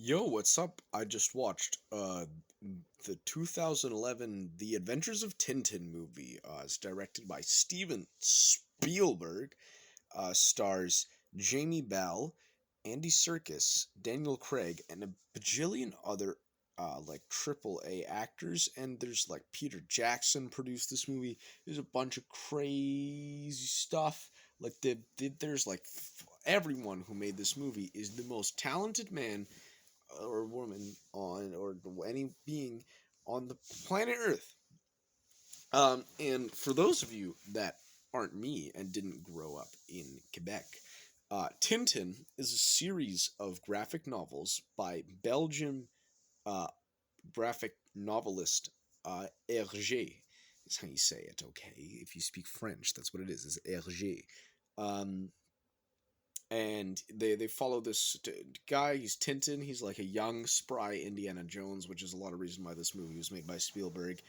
Yo, what's up? I just watched the 2011 The Adventures of Tintin movie. It's directed by Steven Spielberg. Stars Jamie Bell, Andy Serkis, Daniel Craig, and a bajillion other like triple A actors. And there's like Peter Jackson produced this movie. There's a bunch of crazy stuff. Like there's like everyone who made this movie is the most talented man or woman on or any being on the planet Earth. And for those of you that aren't me and didn't grow up in Quebec, Tintin is a series of graphic novels by Belgian uh, graphic novelist Hergé. Is how you say it, okay? If you speak French, that's what it is Hergé. Um, and they follow this guy. He's Tintin. He's like a young, spry Indiana Jones, which is a lot of reason why this movie was made by Spielberg.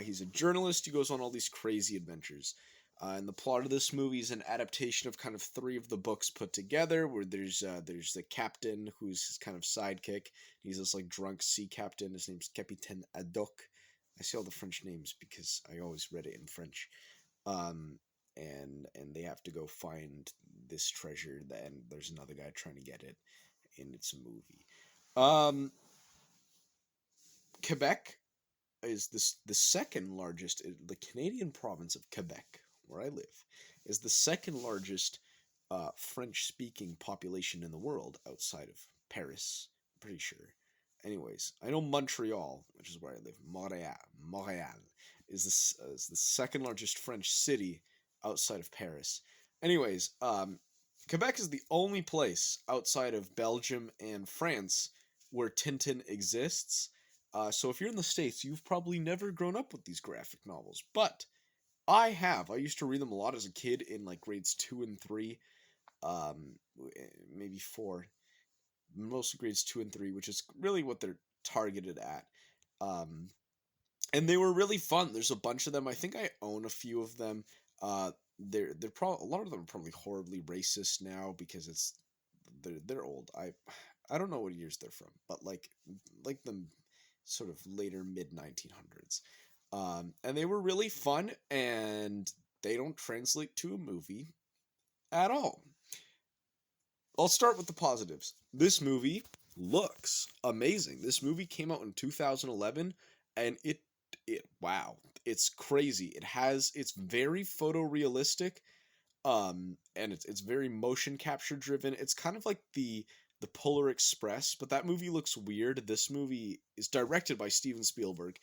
He's a journalist. He goes on all these crazy adventures. And the plot of this movie is an adaptation of kind of three of the books put together. Where there's the captain who's his kind of sidekick. He's this like drunk sea captain. His name's Capitaine Haddock. I say all the French names because I always read it in French. Um, and they have to go find this treasure. Then there's another guy trying to get it, and it's a movie. Um, Quebec is the second largest. The Canadian province of Quebec, where I live, is the second largest French speaking population in the world outside of Paris. I'm pretty sure. Anyways, I know Montreal, which is where I live. Montreal is the second largest French city outside of Paris. Anyways, Quebec is the only place outside of Belgium and France where Tintin exists. So if you're in the States, you've probably never grown up with these graphic novels, but I have. I used to read them a lot as a kid in like grades 2 and 3, maybe 4, mostly grades 2 and 3, which is really what they're targeted at. Um, and they were really fun. There's a bunch of them. I think I own a few of them. They're probably a lot of them are probably horribly racist now because they're old. I don't know what years they're from, but like the sort of later mid 1900s. And they were really fun, and they don't translate to a movie at all. I'll start with the positives. This movie looks amazing. This movie came out in 2011, and it wow, it's crazy. It's very photorealistic, and it's very motion capture driven. It's kind of like the Polar Express, but that movie looks weird. This movie is directed by Steven Spielberg,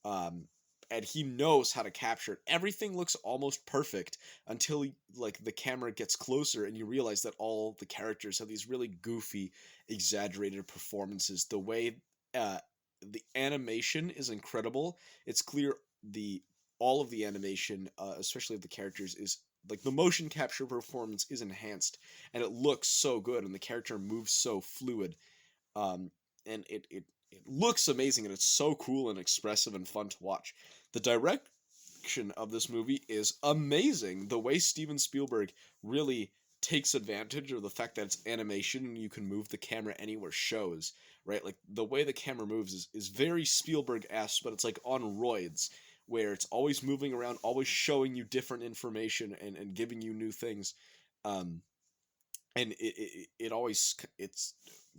um, and he knows how to capture it. Everything looks almost perfect until like the camera gets closer and you realize that all the characters have these really goofy, exaggerated performances. The way uh, the animation is incredible. It's clear the all of the animation, especially of the characters, is like the motion capture performance is enhanced, and it looks so good, and the character moves so fluid, um, and it looks amazing, and it's so cool and expressive and fun to watch. The direction of this movie is amazing. The way Steven Spielberg really takes advantage of the fact that it's animation and you can move the camera anywhere shows, right? Like the way the camera moves is very Spielberg-esque, but it's like on roids, where it's always moving around, always showing you different information and giving you new things. Um, and it always it's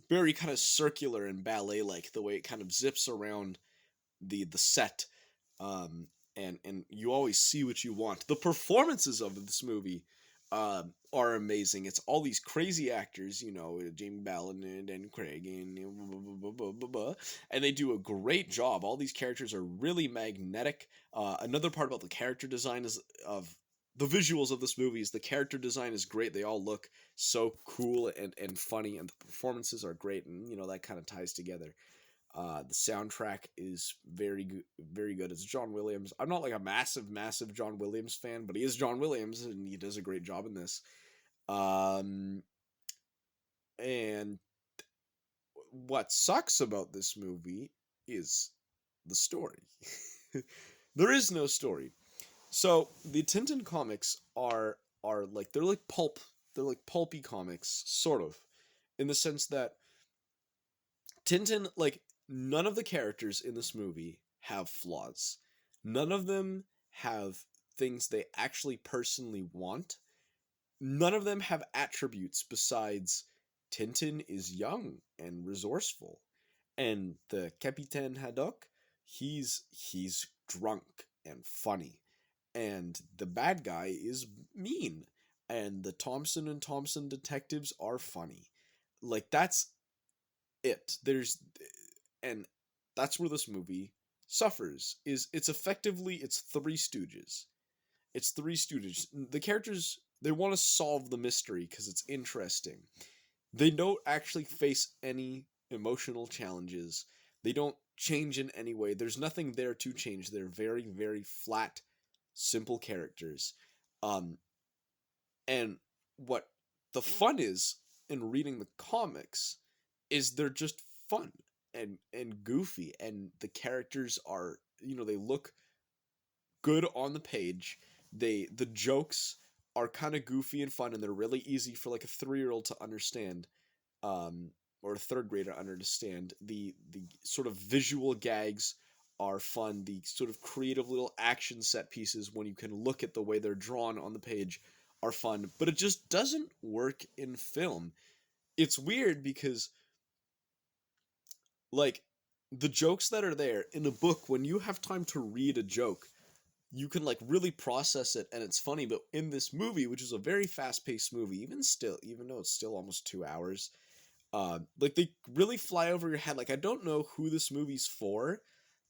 very kind of circular and ballet like the way it kind of zips around the set, um and you always see what you want. The performances of this movie are amazing. It's all these crazy actors, Jamie Bell and Craig and blah, blah, blah, blah, and they do a great job. All these characters are really magnetic. Another part about the character design is of the visuals of this movie is the character design is great. They all look so cool and funny, and the performances are great, and that kind of ties together. The soundtrack is very good. It's John Williams. I'm not like a massive John Williams fan, but he is John Williams, and he does a great job in this. Um, and what sucks about this movie is the story. There is no story. So the Tintin comics are like they're like pulp. They're like pulpy comics, sort of, in the sense that Tintin, like, none of the characters in this movie have flaws. None of them have things they actually personally want. None of them have attributes besides Tintin is young and resourceful. And the Capitaine Haddock, he's drunk and funny. And the bad guy is mean. And the Thompson and Thompson detectives are funny. Like, that's it. There's and that's where this movie suffers. Is it's effectively it's Three Stooges. It's Three Stooges. The characters, they want to solve the mystery because it's interesting. They don't actually face any emotional challenges. They don't change in any way. There's nothing there to change. They're very, very flat, simple characters. Um, and what the fun is in reading the comics is they're just fun and goofy, and the characters are, they look good on the page. The jokes are kind of goofy and fun, and they're really easy for like a 3-year-old to understand, um, or a third grader to understand. The sort of visual gags are fun. The sort of creative little action set pieces, when you can look at the way they're drawn on the page, are fun. But it just doesn't work in film. It's weird because, like, the jokes that are there in a book, when you have time to read a joke, you can like really process it and it's funny. But in this movie, which is a very fast-paced movie, even though it's still almost 2 hours, like, they really fly over your head. Like, I don't know who this movie's for,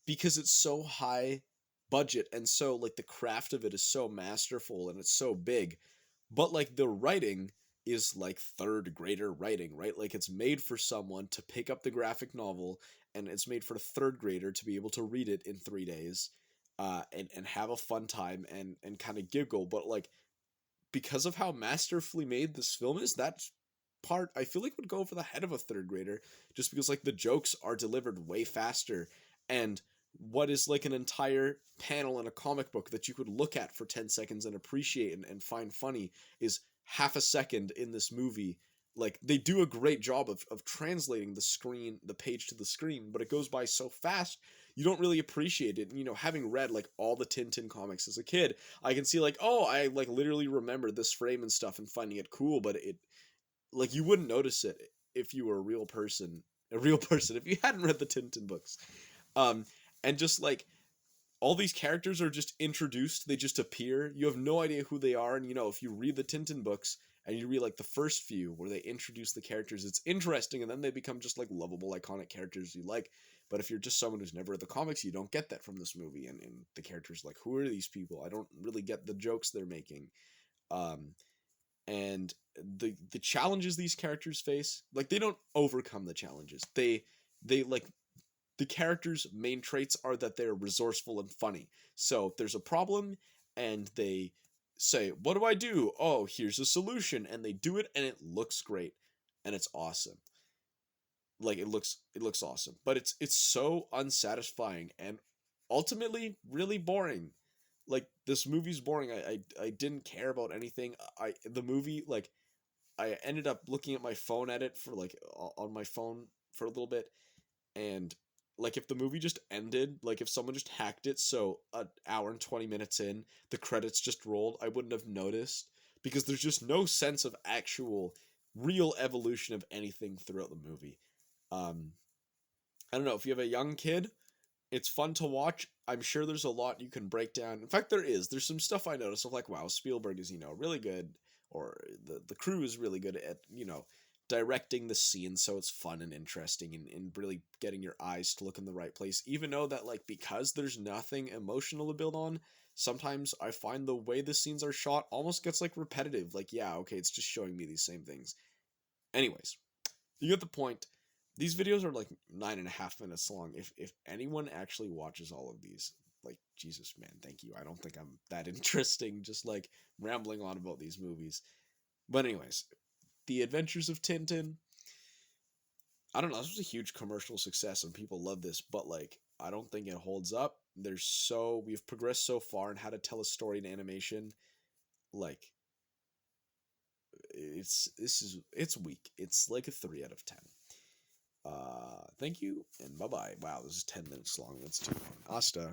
because it's so high budget, and so, like, the craft of it is so masterful and it's so big. But like, the writing is like third grader writing, right? Like, it's made for someone to pick up the graphic novel, and it's made for a third grader to be able to read it in 3 days, and have a fun time and kind of giggle. But like, because of how masterfully made this film is, that part I feel like would go over the head of a third grader, just because like the jokes are delivered way faster. And what is like an entire panel in a comic book that you could look at for 10 seconds and appreciate and find funny is half a second in this movie. Like, they do a great job of translating the page to the screen, but it goes by so fast you don't really appreciate it. And, having read like all the Tintin comics as a kid, I can see like, oh, I like literally remember this frame and stuff and finding it cool, but it, like, you wouldn't notice it if you were a real person, if you hadn't read the Tintin books. Um, and just like, all these characters are just introduced, they just appear. You have no idea who they are, and if you read the Tintin books and you read like the first few where they introduce the characters, it's interesting, and then they become just like lovable, iconic characters you like. But if you're just someone who's never read the comics, you don't get that from this movie, and the characters, like, who are these people? I don't really get the jokes they're making. Um, and the challenges these characters face, like, they don't overcome the challenges. They like, the characters' main traits are that they're resourceful and funny. So there's a problem, and they say, what do I do? Oh, here's a solution. And they do it, and it looks great, and it's awesome. Like, it looks awesome. But it's so unsatisfying and ultimately really boring. Like, this movie's boring. I didn't care about anything. The movie, like, I ended up looking at my phone at it for like on my phone for a little bit, and like, if the movie just ended, like if someone just hacked it so an hour and 20 minutes in the credits just rolled, I wouldn't have noticed, because there's just no sense of actual real evolution of anything throughout the movie. um I don't know, if you have a young kid, it's fun to watch. I'm sure there's a lot you can break down. In fact, there's some stuff I noticed of like, wow, Spielberg is, really good, or the crew is really good at, directing the scene so it's fun and interesting, and really getting your eyes to look in the right place. Even though that, like, because there's nothing emotional to build on, sometimes I find the way the scenes are shot almost gets like repetitive. Like, yeah, okay, it's just showing me these same things. Anyways, you get the point. These videos are like 9.5 minutes long. If anyone actually watches all of these, like, Jesus, man, thank you. I don't think I'm that interesting, just like rambling on about these movies. But anyways, The Adventures of Tintin. I don't know. This was a huge commercial success, and people love this, but like, I don't think it holds up. We've progressed so far in how to tell a story in animation. Like, it's weak. It's like a 3 out of 10. Thank you, and bye bye. Wow, this is 10 minutes long. That's too long. Hasta.